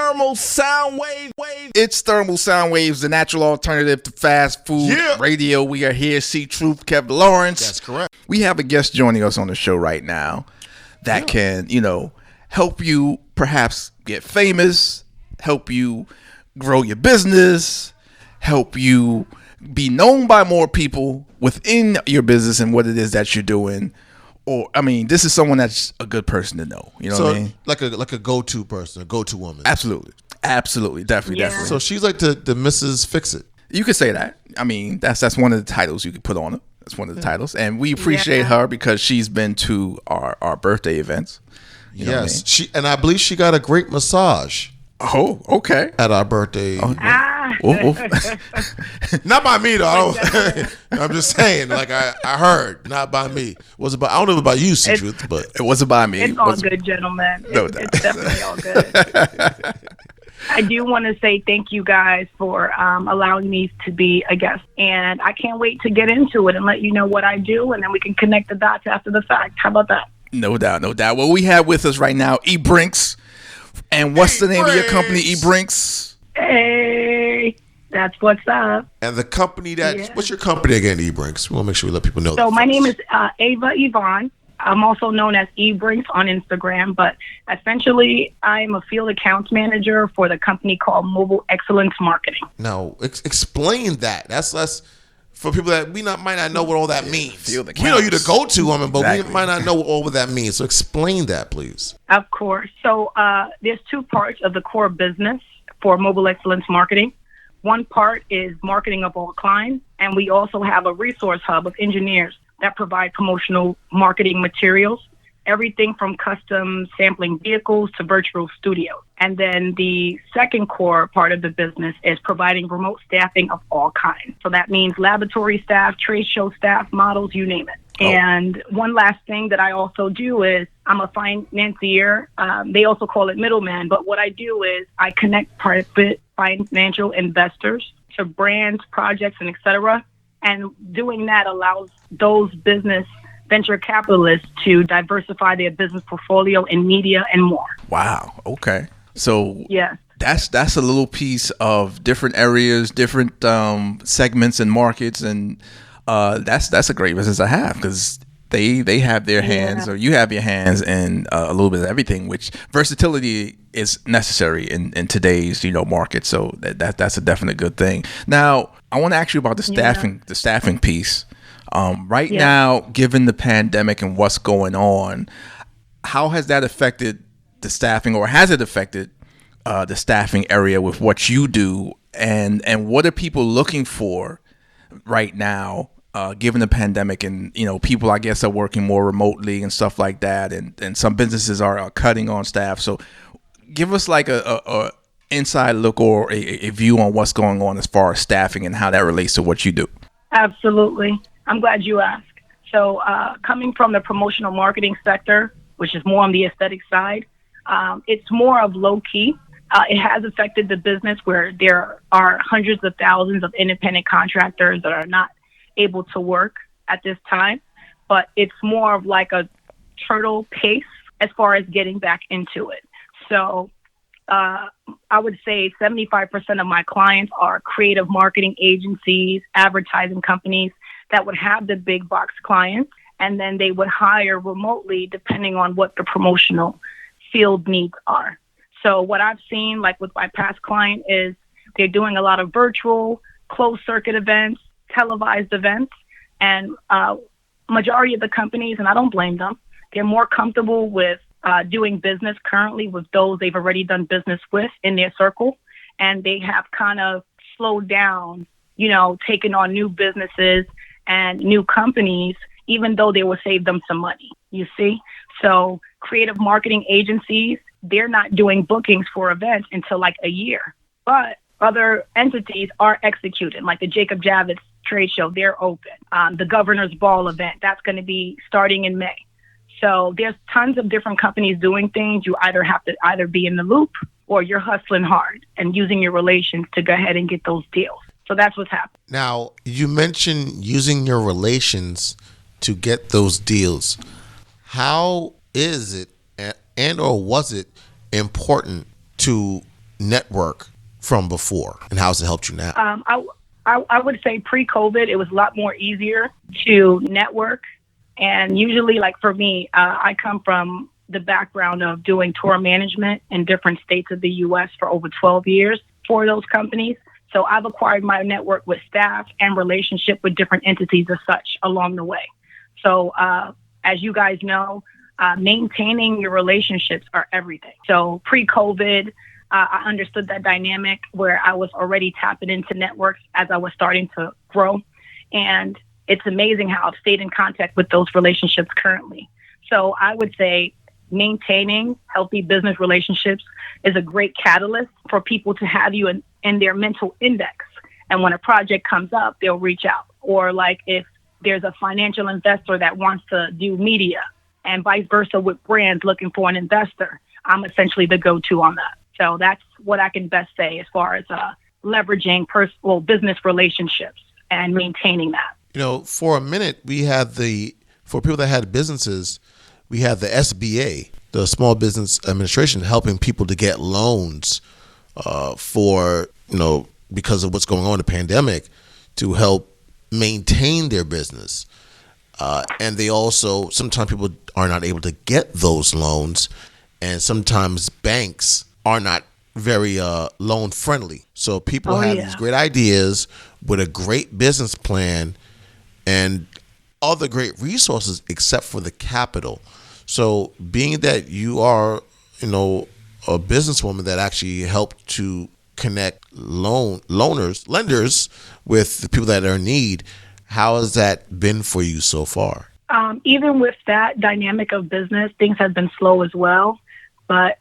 Thermal Sound Wave. It's Thermal Sound Waves, the natural alternative to fast food radio. We are here, C.Truth, Kev Lawrence. That's correct. We have a guest joining us on the show right now that can, help you perhaps get famous, help you grow your business, help you be known by more people within your business and what it is that you're doing. This is someone that's a good person to know. You know what I mean? Like a go-to person, a go-to woman. Absolutely. Definitely. So she's like the Mrs. Fix-It. You could say that. That's one of the titles you could put on it. That's one of the titles. And we appreciate her because she's been to our birthday events. You know what I mean? I believe she got a great massage. Oh, okay. At our birthday. Oh. Not by me though. I'm just saying, like I heard, not by me. I don't know about you, C.Truth, but it wasn't by me. It's all good, gentlemen. It's definitely all good. I do want to say thank you guys for allowing me to be a guest, and I can't wait to get into it and let you know what I do, and then we can connect the dots after the fact. How about that? No doubt. Well, we have with us right now eBrinks. And what's the name of your company, eBrinks? Hey, that's what's up. And the company what's your company again, eBrinks? We want to make sure we let people know. So my name is Ava Yvonne. I'm also known as eBrinks on Instagram, but essentially I'm a field accounts manager for the company called Mobile Excellence Marketing. Now, explain that. That's for people that might not know what all that means. We know you the go-to woman, but we might not know what all of that means. So explain that, please. Of course. So there's two parts of the core business for Mobile Excellence Marketing. One part is marketing of all clients, and we also have a resource hub of engineers that provide promotional marketing materials, everything from custom sampling vehicles to virtual studios. And then the second core part of the business is providing remote staffing of all kinds. So that means laboratory staff, trade show staff, models, you name it. And one last thing that I also do is I'm a financier. They also call it middleman. But what I do is I connect private financial investors to brands, projects, and et cetera. And doing that allows those business venture capitalists to diversify their business portfolio in media and more. Wow. Okay. So that's a little piece of different areas, different segments and markets, and that's a great business to have because they have their hands or you have your hands in a little bit of everything, which versatility is necessary in today's market. So that's a definite good thing. Now I want to ask you about the staffing piece. Right now, given the pandemic and what's going on, how has that affected the staffing, or has it affected the staffing area with what you do, and what are people looking for right now, given the pandemic? And people, I guess, are working more remotely and stuff like that, and some businesses are cutting on staff. So give us like a inside look or a view on what's going on as far as staffing and how that relates to what you do. Absolutely. I'm glad you asked. So coming from the promotional marketing sector, which is more on the aesthetic side, it's more of low key. It has affected the business where there are hundreds of thousands of independent contractors that are not able to work at this time. But it's more of like a turtle pace as far as getting back into it. So I would say 75% of my clients are creative marketing agencies, advertising companies that would have the big box clients, and then they would hire remotely depending on what the promotional field needs are. So what I've seen, like with my past client, is they're doing a lot of virtual, closed circuit events, televised events, and majority of the companies, and I don't blame them, they're more comfortable with doing business currently with those they've already done business with in their circle, and they have kind of slowed down, taking on new businesses and new companies, even though they will save them some money, you see? So creative marketing agencies, they're not doing bookings for events until like a year. But other entities are executing, like the Jacob Javits trade show, they're open. The Governor's Ball event, that's going to be starting in May. So there's tons of different companies doing things. You either have to either be in the loop or you're hustling hard and using your relations to go ahead and get those deals. So that's what's happening. Now, you mentioned using your relations to get those deals. How is it and or was it important to network from before, and how has it helped you now? I would say pre-COVID, it was a lot more easier to network. And usually, like for me, I come from the background of doing tour management in different states of the U.S. for over 12 years for those companies. So I've acquired my network with staff and relationship with different entities as such along the way. So as you guys know, maintaining your relationships are everything. So pre-COVID, I understood that dynamic where I was already tapping into networks as I was starting to grow. And it's amazing how I've stayed in contact with those relationships currently. So I would say maintaining healthy business relationships is a great catalyst for people to have you in their mental index. And when a project comes up, they'll reach out. Or like if there's a financial investor that wants to do media and vice versa with brands looking for an investor, I'm essentially the go-to on that. So that's what I can best say as far as leveraging business relationships and maintaining that. You know, for a minute, for people that had businesses, we had the SBA, the Small Business Administration, helping people to get loans because of what's going on in the pandemic to help maintain their business. And they also, sometimes people are not able to get those loans, and sometimes banks are not very loan friendly. So people have these great ideas with a great business plan and other great resources except for the capital. So being that you are, a businesswoman that actually helped to connect lenders with the people that are in need, how has that been for you so far? Even with that dynamic of business, things have been slow as well, but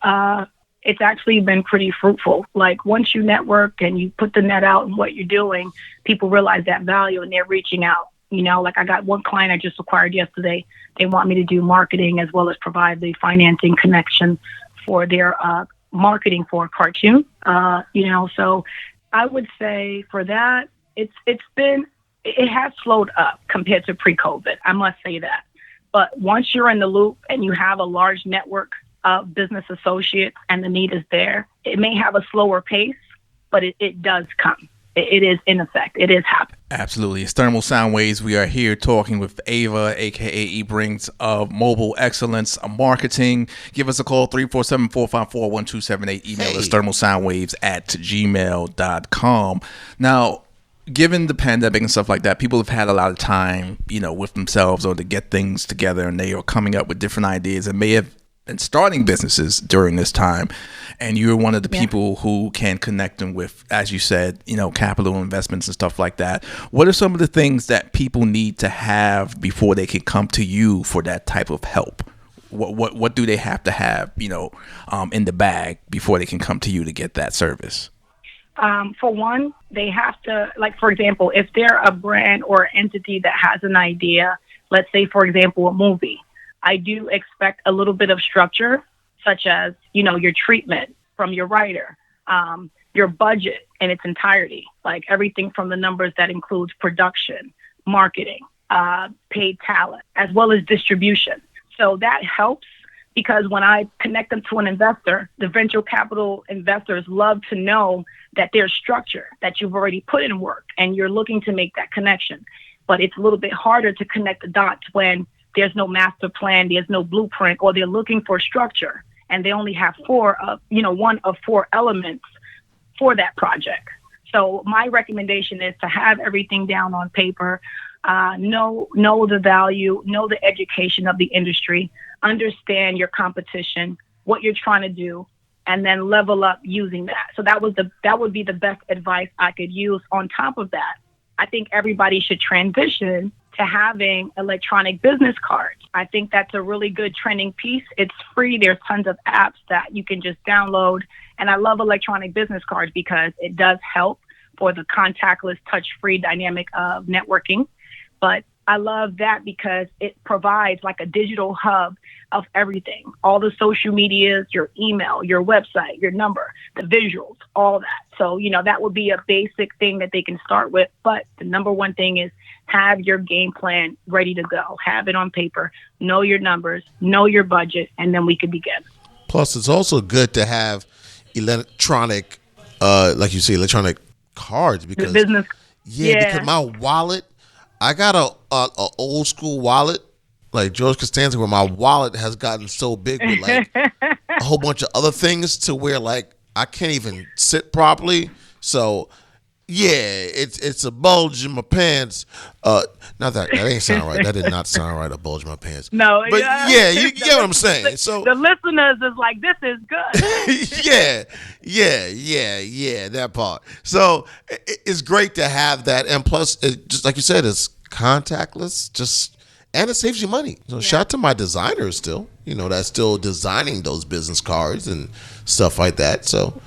it's actually been pretty fruitful. Like once you network and you put the net out in what you're doing, people realize that value and they're reaching out. Like I got one client I just acquired yesterday. They want me to do marketing as well as provide the financing connection for their marketing for a cartoon. So I would say for that, it has slowed up compared to pre-COVID. I must say that. But once you're in the loop and you have a large network of business associates and the need is there, it may have a slower pace, but it does come. It is in effect. It is happening. Absolutely. It's Thermal Sound Waves. We are here talking with Ava, a.k.a. Brings of Mobile Excellence Marketing. Give us a call, 347-454-1278. Email us thermalsoundwaves@gmail.com. Now, given the pandemic and stuff like that, people have had a lot of time, with themselves or to get things together, and they are coming up with different ideas and may have been starting businesses during this time. And you're one of the people who can connect them with, as you said, capital investments and stuff like that. What are some of the things that people need to have before they can come to you for that type of help? What do they have to have, in the bag before they can come to you to get that service? For one, they have to, like, for example, if they're a brand or entity that has an idea, let's say, for example, a movie, I do expect a little bit of structure, such as, your treatment from your writer, your budget in its entirety, like everything from the numbers that includes production, marketing, paid talent, as well as distribution. So that helps because when I connect them to an investor, the venture capital investors love to know that there's structure, that you've already put in work and you're looking to make that connection. But it's a little bit harder to connect the dots when there's no master plan, there's no blueprint, or they're looking for structure and they only have one of four elements for that project. So my recommendation is to have everything down on paper, know the value, know the education of the industry, understand your competition, what you're trying to do, and then level up using that. So that would be the best advice I could use. On top of that, I think everybody should transition to having electronic business cards. I think that's a really good trending piece. It's free. There's tons of apps that you can just download. And I love electronic business cards because it does help for the contactless, touch-free dynamic of networking. But I love that because it provides like a digital hub of everything, all the social medias, your email, your website, your number, the visuals, all that. So, that would be a basic thing that they can start with. But the number one thing is have your game plan ready to go. Have it on paper, know your numbers, know your budget, and then we can begin. Plus, it's also good to have, electronic, like you say, electronic cards because business. because my wallet, I got a old school wallet like George Costanza, where my wallet has gotten so big with like a whole bunch of other things to where like I can't even sit properly. So yeah, it's a bulge in my pants. Not that ain't sound right. That did not sound right. A bulge in my pants. No, but yeah, you get what I'm saying. So the listeners is like, this is good. yeah, that part. So it's great to have that, and plus, just like you said, it's contactless. And it saves you money. So shout out to my designers still. That's still designing those business cards and stuff like that. So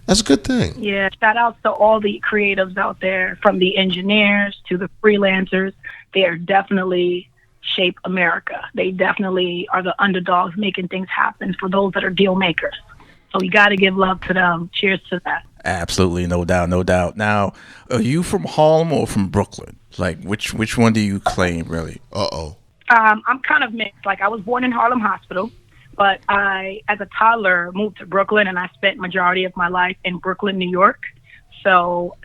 that's a good thing. Yeah, shout outs to all the creatives out there, from the engineers to the freelancers. They are definitely shape America. They definitely are the underdogs making things happen for those that are deal makers. So we got to give love to them. Cheers to that. Absolutely, no doubt. Now, are you from Harlem or from Brooklyn? Like, which one do you claim, really? I'm kind of mixed. Like, I was born in Harlem Hospital, but I, as a toddler, moved to Brooklyn, and I spent majority of my life in Brooklyn, New York. So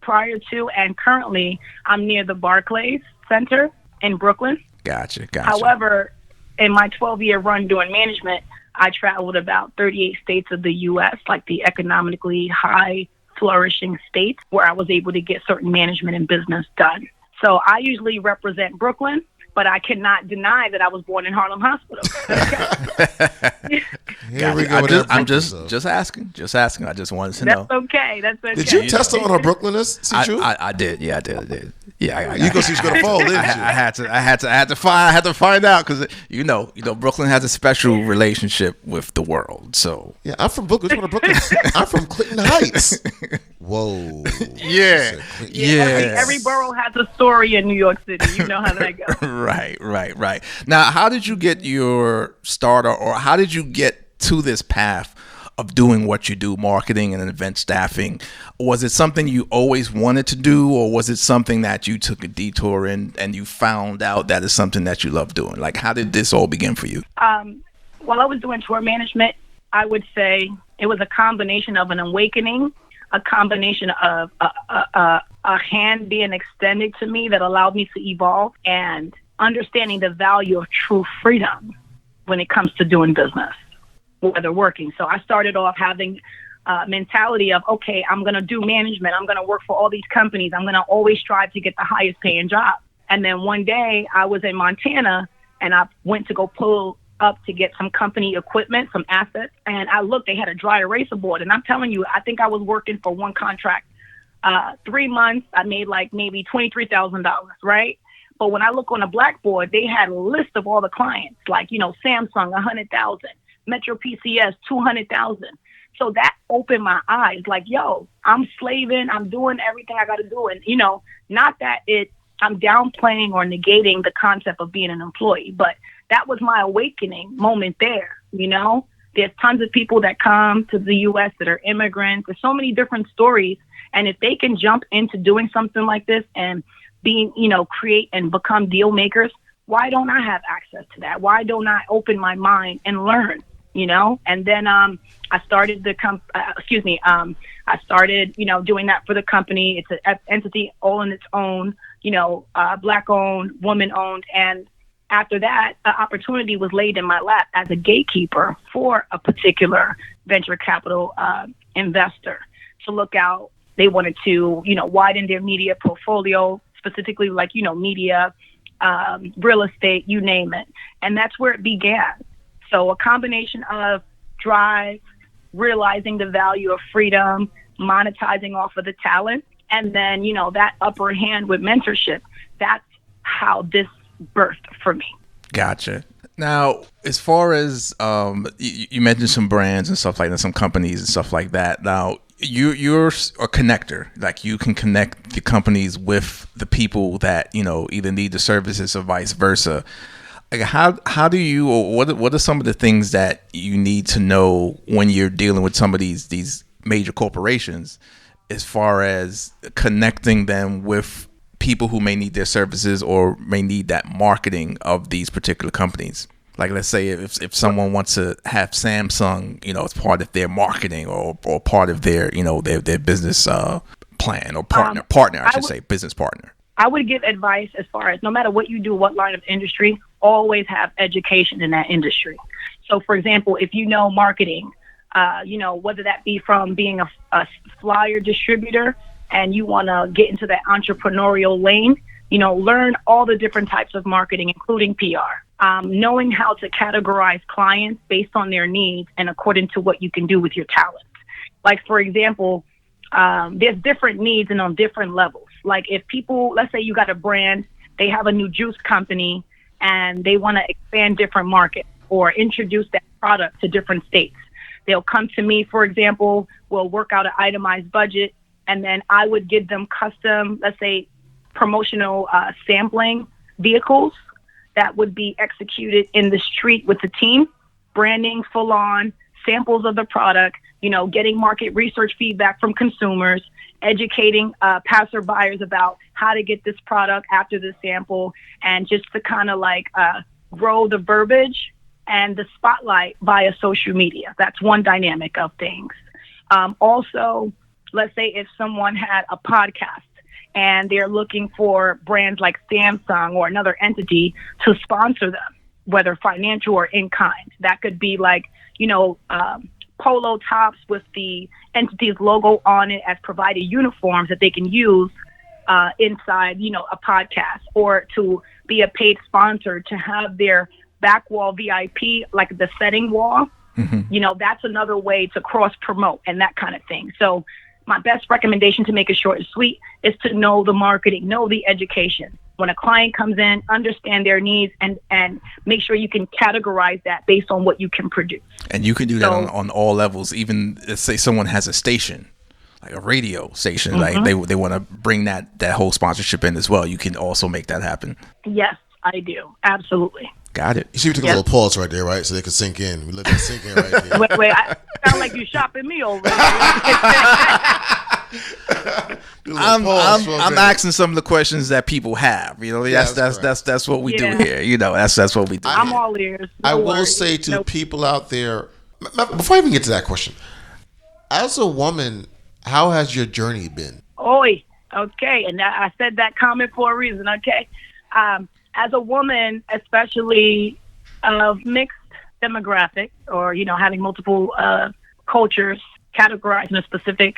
prior to and currently, I'm near the Barclays Center in Brooklyn. Gotcha. However, in my 12-year run doing management, I traveled about 38 states of the U.S., like the economically high flourishing states, where I was able to get certain management and business done. So I usually represent Brooklyn, but I cannot deny that I was born in Harlem Hospital. Here we go. I'm just asking. I just wanted to know. That's okay. Did you test on her Brooklynness, C.Truth? I did. Yeah, I did. Yeah, you go see she's gonna fall, didn't you? I had to find out because Brooklyn has a special relationship with the world. So yeah, I'm from Brooklyn. I'm from Clinton Heights. Whoa. Yeah. Every borough has a story in New York City. You know how that goes. Right. Now, how did you get your starter, or how did you get to this path of doing what you do, marketing and event staffing? Was it something you always wanted to do, or was it something that you took a detour in and you found out that is something that you love doing? Like, how did this all begin for you? While I was doing tour management, I would say it was a combination of an awakening, a combination of a hand being extended to me that allowed me to evolve, and understanding the value of true freedom when it comes to doing business, whether working. So I started off having a mentality of, okay, I'm going to do management. I'm going to work for all these companies. I'm going to always strive to get the highest paying job. And then one day I was in Montana and I went to go pull up to get some company equipment, some assets. And I looked, they had a dry eraser board. And I'm telling you, I think I was working for one contract, 3 months. I made like maybe $23,000, right? But when I look on a blackboard, they had a list of all the clients, like, Samsung, 100,000, Metro PCS, 200,000. So that opened my eyes, like, yo, I'm slaving, I'm doing everything I got to do. And, not that I'm downplaying or negating the concept of being an employee, but that was my awakening moment there. There's tons of people that come to the U.S. that are immigrants. There's so many different stories. And if they can jump into doing something like this and being, create and become deal makers, why don't I have access to that? Why don't I open my mind and learn, And then I started I started, doing that for the company. It's an entity all in its own, Black owned, woman owned. And after that, an opportunity was laid in my lap as a gatekeeper for a particular venture capital investor to look out. They wanted to, widen their media portfolio, specifically like, media, real estate, you name it. And that's where it began. So a combination of drive, realizing the value of freedom, monetizing off of the talent, and then, that upper hand with mentorship. That's how this birthed for me. Gotcha. Now, as far as you mentioned some brands and stuff like that, some companies and stuff like that. Now, you're a connector. Like, you can connect the companies with the people that either need the services or vice versa. Like, how do you, or what are some of the things that you need to know when you're dealing with some of these major corporations, as far as connecting them with people who may need their services or may need that marketing of these particular companies? Like, let's say if someone wants to have Samsung, as part of their marketing or part of their, their business plan or partner, business partner. I would give advice as far as no matter what you do, what line of industry, always have education in that industry. So, for example, if you know marketing, whether that be from being a flyer distributor and you want to get into that entrepreneurial lane, learn all the different types of marketing, including PR. Knowing how to categorize clients based on their needs and according to what you can do with your talent. Like, for example, there's different needs and on different levels. Like if people, let's say you got a brand, they have a new juice company and they want to expand different markets or introduce that product to different states. They'll come to me, for example, we'll work out an itemized budget, and then I would give them custom, let's say, promotional sampling vehicles that would be executed in the street with the team, branding full on, samples of the product, getting market research feedback from consumers, educating passerbyers about how to get this product after the sample, and just to kind of grow the verbiage and the spotlight via social media. That's one dynamic of things. Also, let's say if someone had a podcast and they're looking for brands like Samsung or another entity to sponsor them, whether financial or in kind. That could be polo tops with the entity's logo on it as provided uniforms that they can use inside, a podcast, or to be a paid sponsor to have their back wall VIP, like the setting wall. Mm-hmm. That's another way to cross promote and that kind of thing. So my best recommendation, to make it short and sweet, is to know the marketing, know the education. When a client comes in, understand their needs and make sure you can categorize that based on what you can produce. And you can do that on all levels. Even let's say someone has a station, like a radio station, mm-hmm. like they want to bring that whole sponsorship in as well. You can also make that happen. Yes, I do. Absolutely. Got it. You see, we took a little pause right there, right? So they could sink in. We let them sink in right there. Wait, I sound like you shopping me over there. I'm asking some of the questions that people have. That's what we do here. That's what we do. I'm all ears. I will say to people out there, before I even get to that question, as a woman, how has your journey been? Oi, okay, and I said that comment for a reason. Okay. As a woman, especially of mixed demographic, or having multiple cultures categorized in a specific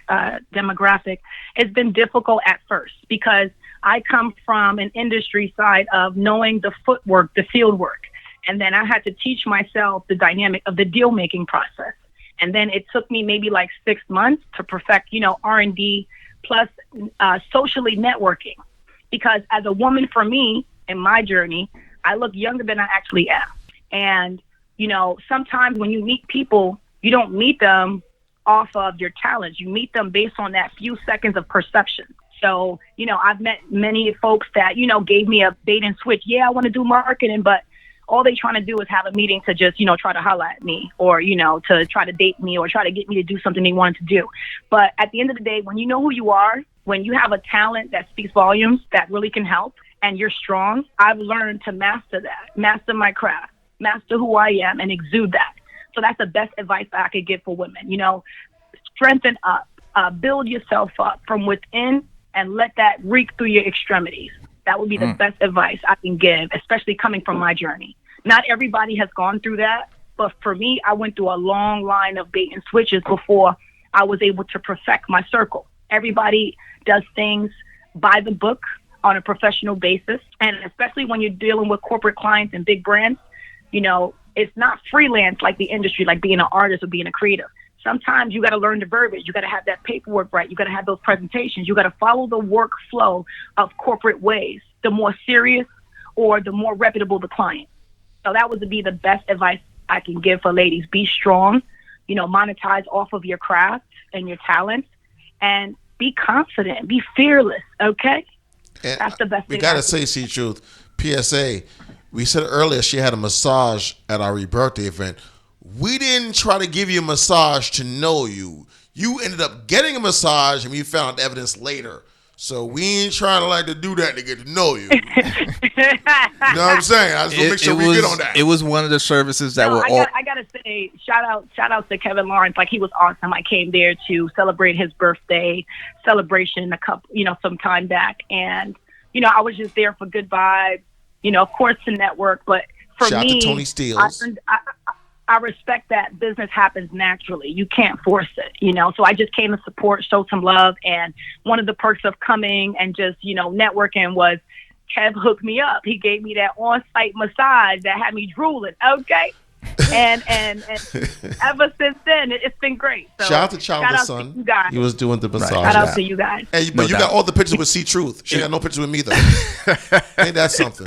demographic, it's been difficult at first because I come from an industry side of knowing the footwork, the field work, and then I had to teach myself the dynamic of the deal making process. And then it took me maybe 6 months to perfect, R&D plus socially networking, because as a woman, for me, in my journey, I look younger than I actually am. And, sometimes when you meet people, you don't meet them off of your talents. You meet them based on that few seconds of perception. So, I've met many folks that, gave me a bait and switch. Yeah, I want to do marketing, but all they trying to do is have a meeting to just, try to holler at me, or, to try to date me, or try to get me to do something they wanted to do. But at the end of the day, when you know who you are, when you have a talent that speaks volumes that really can help, and you're strong, I've learned to master that, master my craft, master who I am, and exude that. So that's the best advice that I could give for women. Strengthen up, build yourself up from within, and let that reek through your extremities. That would be the best advice I can give, especially coming from my journey. Not everybody has gone through that, but for me, I went through a long line of bait and switches before I was able to perfect my circle. Everybody does things by the book on a professional basis. And especially when you're dealing with corporate clients and big brands, it's not freelance like the industry, like being an artist or being a creative. Sometimes you got to learn the verbiage. You got to have that paperwork right. You got to have those presentations. You got to follow the workflow of corporate ways, the more serious or the more reputable the client. So that would be the best advice I can give for ladies. Be strong, monetize off of your craft and your talents, and be confident, be fearless, okay? And that's the best thing. We got to say, C.Truth, PSA, we said earlier she had a massage at our rebirthday event. We didn't try to give you a massage to know you. You ended up getting a massage, and we found evidence later. So we ain't trying to like to do that to get to know you. You know what I'm saying? I just want to make sure we get on that. It was one of the services that were I gotta say, shout out to Kevin Lawrence. Like, he was awesome. I came there to celebrate his birthday celebration some time back, and I was just there for good vibes. Of course, to network, but for shout me, out to Tony Steele. I respect that business happens naturally. You can't force it, So I just came to support, show some love. And one of the perks of coming and just, networking was Kev hooked me up. He gave me that on-site massage that had me drooling. Okay. And ever since then, it's been great. So shout out to Childless Son. You guys. He was doing the massage. Shout out to you guys. Hey, but you got all the pictures with C.Truth. She got no pictures with me, though. Ain't that something?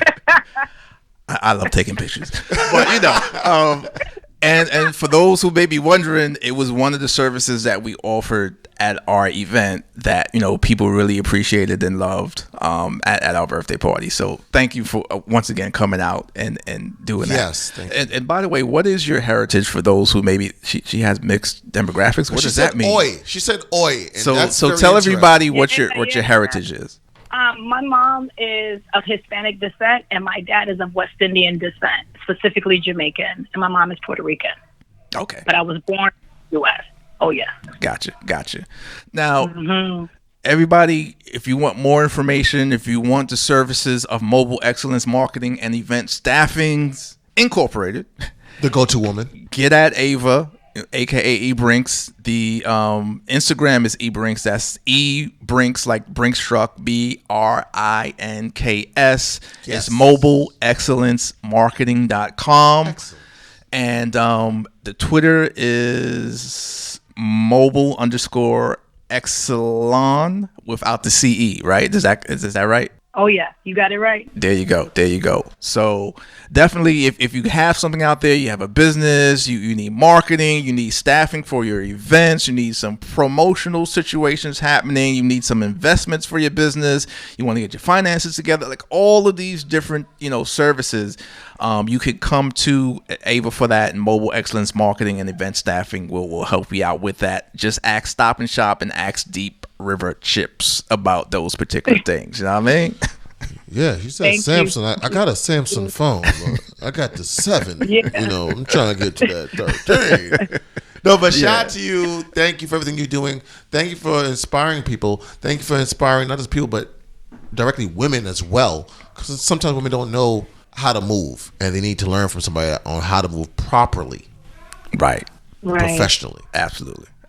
I love taking pictures. But, And for those who may be wondering, it was one of the services that we offered at our event that people really appreciated and loved at our birthday party. So thank you for once again coming out and doing that. Yes, thank you. And by the way, what is your heritage for those who maybe she has mixed demographics? What does that mean? Oi. She said oi. And so tell everybody what your heritage is. My mom is of Hispanic descent, and my dad is of West Indian descent, specifically Jamaican, and my mom is Puerto Rican. Okay. But I was born in the U.S. Oh, yeah. Gotcha. Now, everybody, if you want more information, if you want the services of Mobile Excellence Marketing and Event Staffings Incorporated, the go-to woman, get at Ava, aka eBrinks. The Instagram is eBrinks. That's eBrinks, like Brinks truck, BRINKS. Yes. It's mobileexcellencemarketing.com. Excellent. And the Twitter is mobile_excellon without the CE, right? Is that right? Oh, yeah. You got it right. There you go. So definitely, if you have something out there, you have a business, you need marketing, you need staffing for your events, you need some promotional situations happening, you need some investments for your business, you want to get your finances together, like all of these different, services, you could come to Ava for that, and Mobile Excellence Marketing and Event Staffing will help you out with that. Just ask Stop and Shop and ask Deep River Chips about those particular things. You know what I mean? Yeah, you said Samsung. I got a Samsung phone. I got the 7. Yeah. I'm trying to get to that 13. No, but shout out to you. Thank you for everything you're doing. Thank you for inspiring people. Thank you for inspiring not just people, but directly women as well. Because sometimes women don't know how to move, and they need to learn from somebody on how to move properly. Right. Professionally.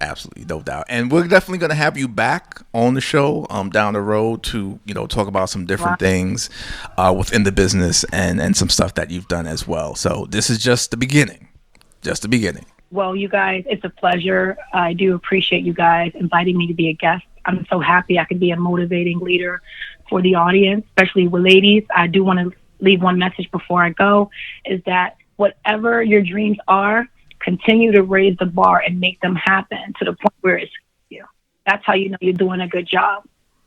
Absolutely, no doubt. And we're definitely going to have you back on the show down the road to talk about some different things within the business and some stuff that you've done as well. So this is just the beginning. Well, you guys, it's a pleasure. I do appreciate you guys inviting me to be a guest. I'm so happy I can be a motivating leader for the audience, especially with ladies. I do want to leave one message before I go, is that whatever your dreams are, continue to raise the bar and make them happen to the point where it's you. That's how you know you're doing a good job.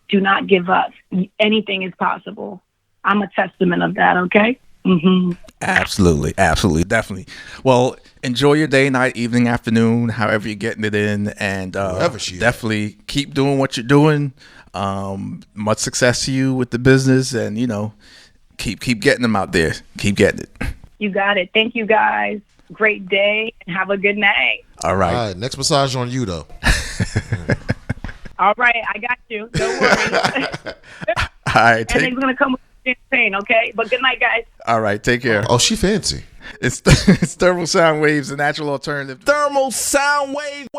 Do not give up. Anything is possible. I'm a testament of that, okay? Mm-hmm. Absolutely, definitely. Well, enjoy your day, night, evening, afternoon, however you're getting it in, and definitely keep doing what you're doing. Much success to you with the business, and keep getting them out there. Keep getting it. You got it. Thank you, guys. Great day, and have a good night. All right. Next massage on you, though. All right, I got you. Don't worry. All right. And he's going to come with champagne, okay? But good night, guys. All right, take care. Oh, she fancy. It's Thermal Sound Waves, the natural alternative. Thermal Sound Wave.